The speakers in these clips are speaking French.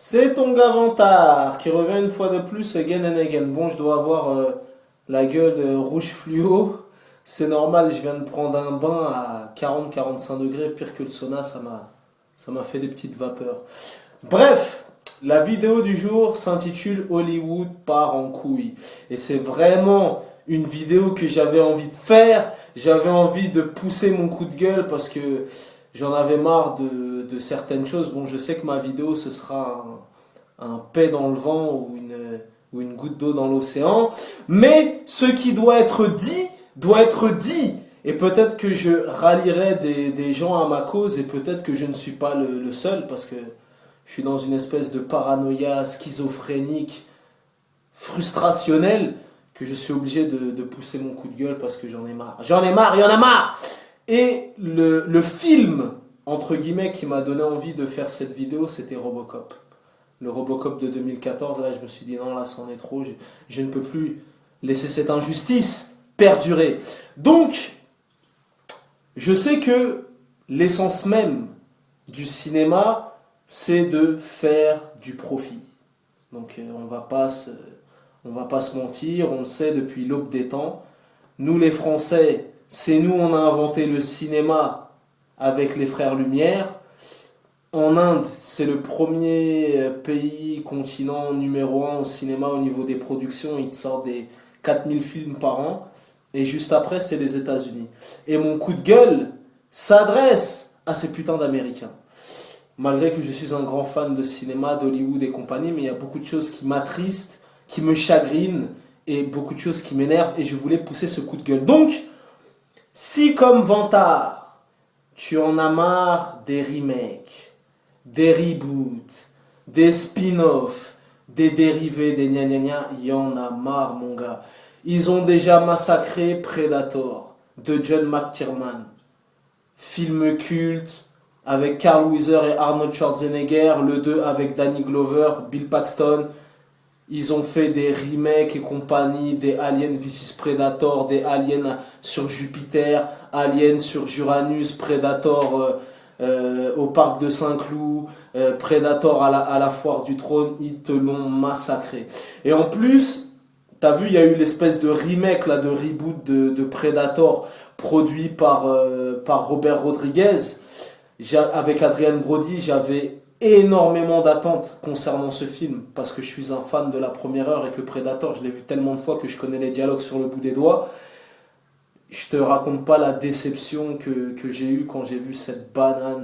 C'est ton Gavantard qui revient une fois de plus again and again. Bon, je dois avoir la gueule rouge fluo. C'est normal, je viens de prendre un bain à 40-45 degrés. Pire que le sauna, ça m'a fait des petites vapeurs. Bref, la vidéo du jour s'intitule Hollywood part en couille. Et c'est vraiment une vidéo que j'avais envie de faire. J'avais envie de pousser mon coup de gueule parce que j'en avais marre de certaines choses. Bon, je sais que ma vidéo, ce sera un paix dans le vent ou une goutte d'eau dans l'océan. Mais ce qui doit être dit, doit être dit. Et peut-être que je rallierai des gens à ma cause et peut-être que je ne suis pas le seul parce que je suis dans une espèce de paranoïa schizophrénique, frustrationnelle, que je suis obligé de pousser mon coup de gueule parce que j'en ai marre. J'en ai marre, il y en a marre! Et le film, entre guillemets, qui m'a donné envie de faire cette vidéo, c'était Robocop. Le Robocop de 2014, là, je me suis dit, non, là, c'en est trop. Je ne peux plus laisser cette injustice perdurer. Donc, je sais que l'essence même du cinéma, c'est de faire du profit. Donc, on va pas se mentir, on le sait depuis l'aube des temps. Nous, les Français, c'est nous, on a inventé le cinéma avec les frères Lumière. En Inde, c'est le premier pays, continent numéro 1 au cinéma au niveau des productions. Ils te sortent des 4000 films par an. Et juste après, c'est les États-Unis. Et mon coup de gueule s'adresse à ces putains d'Américains. Malgré que je suis un grand fan de cinéma, d'Hollywood et compagnie, mais il y a beaucoup de choses qui m'attristent, qui me chagrinent et beaucoup de choses qui m'énervent. Et je voulais pousser ce coup de gueule. Donc, si comme Vantard, tu en as marre des remakes, des reboots, des spin-offs, des dérivés, des gna gna gna, il y en a marre mon gars. Ils ont déjà massacré Predator de John McTiernan. Film culte avec Carl Weathers et Arnold Schwarzenegger, le 2 avec Danny Glover, Bill Paxton. Ils ont fait des remakes et compagnie, des Aliens vs Predator, des Aliens sur Jupiter, Aliens sur Uranus, Predator au parc de Saint-Cloud, Predator à la foire du trône, ils te l'ont massacré. Et en plus, t'as vu, il y a eu l'espèce de remake, là, de reboot de Predator produit par Robert Rodriguez. Avec Adrien Brody, j'avais énormément d'attentes concernant ce film parce que je suis un fan de la première heure et que Predator, je l'ai vu tellement de fois que je connais les dialogues sur le bout des doigts. Je te raconte pas la déception que j'ai eue quand j'ai vu cette banane,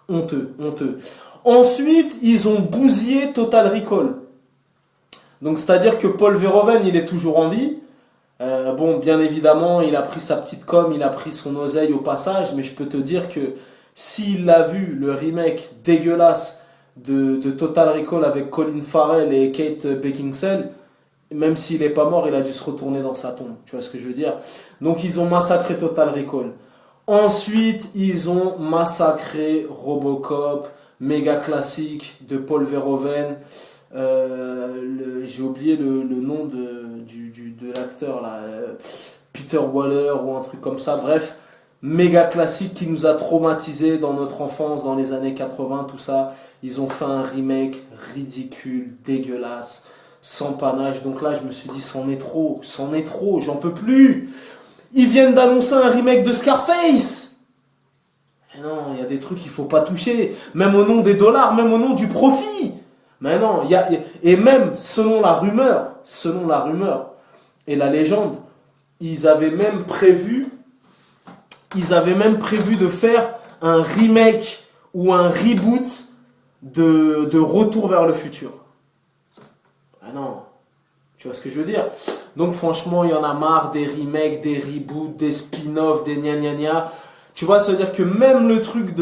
honteux, honteux. Ensuite, ils ont bousillé Total Recall. Donc c'est-à-dire que Paul Verhoeven, il est toujours en vie. Bon, bien évidemment, il a pris sa petite com, il a pris son oseille au passage, mais je peux te dire que s'il a vu le remake dégueulasse de Total Recall avec Colin Farrell et Kate Beckinsale, même s'il n'est pas mort, il a dû se retourner dans sa tombe. Tu vois ce que je veux dire? Donc ils ont massacré Total Recall. Ensuite, ils ont massacré Robocop, méga classique de Paul Verhoeven. J'ai oublié le nom de l'acteur là, Peter Waller ou un truc comme ça. Bref, méga classique qui nous a traumatisés dans notre enfance, dans les années 80, tout ça. Ils ont fait un remake ridicule, dégueulasse, sans panache. Donc là, je me suis dit, c'en est trop, j'en peux plus. Ils viennent d'annoncer un remake de Scarface. Mais non, il y a des trucs qu'il faut pas toucher, même au nom des dollars, même au nom du profit. Mais non, et même selon la rumeur et la légende, ils avaient même prévu de faire un remake ou un reboot de Retour vers le futur. Ah non, tu vois ce que je veux dire? Donc franchement, il y en a marre des remakes, des reboots, des spin-offs, des gna gna gna. Tu vois, ça veut dire que même le truc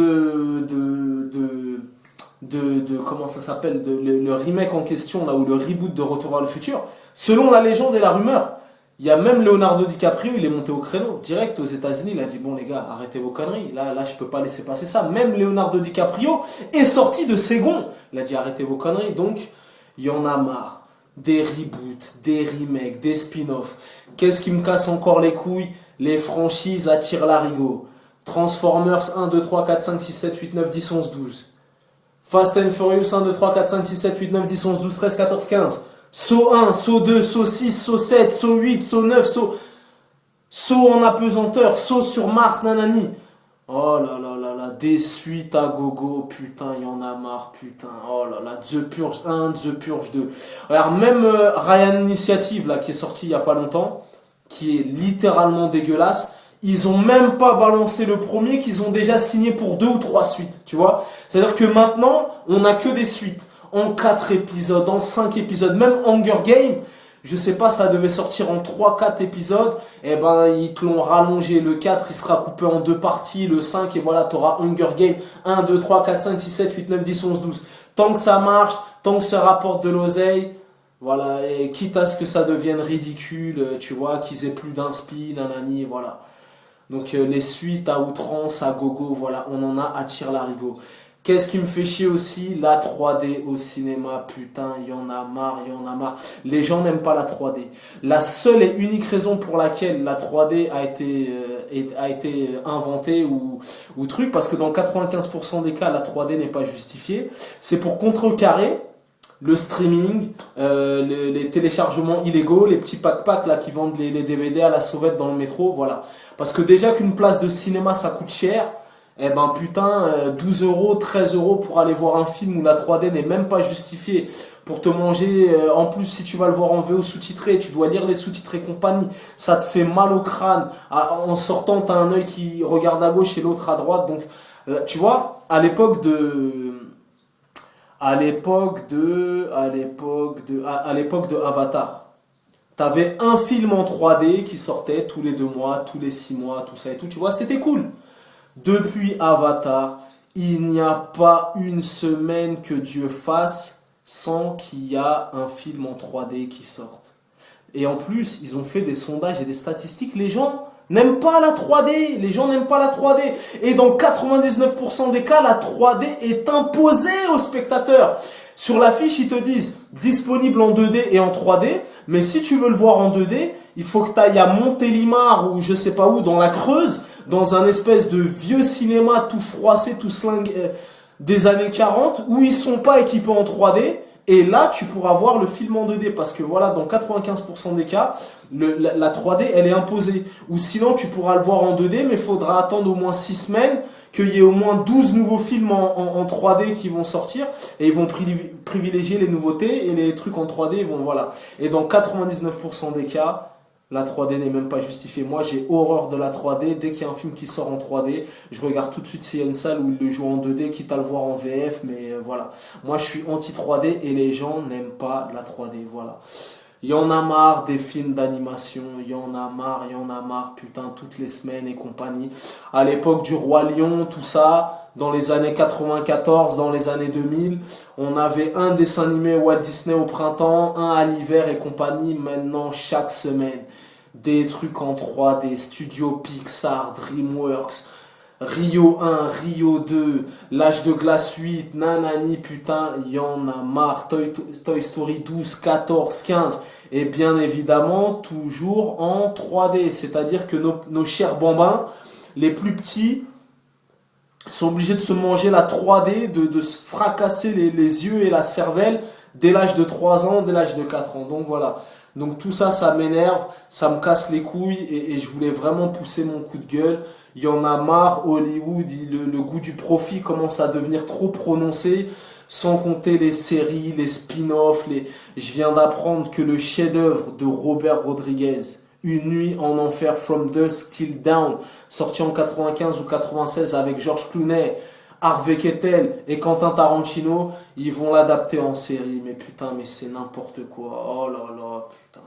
comment ça s'appelle, le remake en question, là, ou le reboot de Retour vers le futur, selon la légende et la rumeur, il y a même Leonardo DiCaprio, il est monté au créneau, direct aux États-Unis, il a dit, bon les gars, arrêtez vos conneries, là je peux pas laisser passer ça. Même Leonardo DiCaprio est sorti de ses gonds, il a dit, arrêtez vos conneries. Donc, il y en a marre. Des reboots, des remakes, des spin-offs. Qu'est-ce qui me casse encore les couilles? Les franchises attirent l'arigot. Transformers 1, 2, 3, 4, 5, 6, 7, 8, 9, 10, 11, 12. Fast and Furious 1, 2, 3, 4, 5, 6, 7, 8, 9, 10, 11, 12, 13, 14, 15. Saut 1, saut 2, saut 6, saut 7, saut 8, saut 9, saut en apesanteur, saut sur Mars, nanani. Oh là là là là, des suites à gogo, putain, il y en a marre, putain. Oh là là, The Purge 1, The Purge 2. Regarde, même Ryan Initiative, là, qui est sorti il y a pas longtemps, qui est littéralement dégueulasse, ils ont même pas balancé le premier, qu'ils ont déjà signé pour 2 ou 3 suites, tu vois. C'est-à-dire que maintenant, on n'a que des suites. En 4 épisodes, en 5 épisodes, même Hunger Games, je sais pas, ça devait sortir en 3-4 épisodes, et ben ils te l'ont rallongé. Le 4, il sera coupé en 2 parties, le 5, et voilà, t'auras Hunger Games 1, 2, 3, 4, 5, 6, 7, 8, 9, 10, 11, 12. Tant que ça marche, tant que ça rapporte de l'oseille, voilà, et quitte à ce que ça devienne ridicule, tu vois, qu'ils aient plus d'inspi, nanani, voilà. Donc les suites à outrance, à gogo, voilà, on en a à tire-larigot. Qu'est-ce qui me fait chier aussi? La 3D au cinéma, putain, il y en a marre, il y en a marre. Les gens n'aiment pas la 3D. La seule et unique raison pour laquelle la 3D a été inventée ou truc, parce que dans 95% des cas, la 3D n'est pas justifiée, c'est pour contrecarrer le streaming, les téléchargements illégaux, les petits pack-pack là qui vendent les DVD à la sauvette dans le métro, voilà. Parce que déjà qu'une place de cinéma ça coûte cher, eh ben putain, 12 euros, 13 euros pour aller voir un film où la 3D n'est même pas justifiée, pour te manger, en plus si tu vas le voir en VO sous-titré, tu dois lire les sous-titres et compagnie, ça te fait mal au crâne, en sortant t'as un œil qui regarde à gauche et l'autre à droite, donc tu vois, à l'époque de Avatar, t'avais un film en 3D qui sortait tous les 2 mois, tous les 6 mois, tout ça et tout, tu vois, c'était cool. Depuis Avatar, il n'y a pas une semaine que Dieu fasse sans qu'il y a un film en 3D qui sorte. Et en plus, ils ont fait des sondages et des statistiques. Les gens n'aiment pas la 3D. Les gens n'aiment pas la 3D. Et dans 99% des cas, la 3D est imposée aux spectateurs. Sur l'affiche, ils te disent disponible en 2D et en 3D. Mais si tu veux le voir en 2D, il faut que tu ailles à Montélimar ou je sais pas où, dans la Creuse, dans un espèce de vieux cinéma tout froissé, tout slingué des années 40, où ils sont pas équipés en 3D. Et là, tu pourras voir le film en 2D parce que voilà, dans 95% des cas, la 3D, elle est imposée. Ou sinon, tu pourras le voir en 2D, mais il faudra attendre au moins 6 semaines qu'il y ait au moins 12 nouveaux films en 3D qui vont sortir. Et ils vont privilégier les nouveautés et les trucs en 3D, ils vont, voilà. Et dans 99% des cas, la 3D n'est même pas justifiée. Moi, j'ai horreur de la 3D. Dès qu'il y a un film qui sort en 3D, je regarde tout de suite s'il y a une salle où il le joue en 2D, quitte à le voir en VF. Mais voilà. Moi, je suis anti-3D et les gens n'aiment pas la 3D. Voilà. Il y en a marre des films d'animation. Il y en a marre, putain, toutes les semaines et compagnie. À l'époque du Roi Lion, tout ça. Dans les années 94, dans les années 2000, on avait un dessin animé Walt Disney au printemps, un à l'hiver et compagnie. Maintenant, chaque semaine, des trucs en 3D, Studio Pixar, DreamWorks, Rio 1, Rio 2, L'Âge de Glace 8, nanani, putain, il y en a marre. Toy Story 12, 14, 15, et bien évidemment, toujours en 3D. C'est-à-dire que nos chers bambins, les plus petits, sont obligés de se manger la 3D, de se fracasser les yeux et la cervelle dès l'âge de 3 ans, dès l'âge de 4 ans. Donc voilà. Donc tout ça, ça m'énerve, ça me casse les couilles et je voulais vraiment pousser mon coup de gueule. Il y en a marre, Hollywood, le goût du profit commence à devenir trop prononcé, sans compter les séries, les spin-offs. Je viens d'apprendre que le chef-d'œuvre de Robert Rodriguez, Une nuit en enfer, From Dusk Till Dawn, sorti en 95 ou 96 avec George Clooney, Harvey Keitel et Quentin Tarantino, ils vont l'adapter en série. Mais putain, mais c'est n'importe quoi. Oh là là, putain.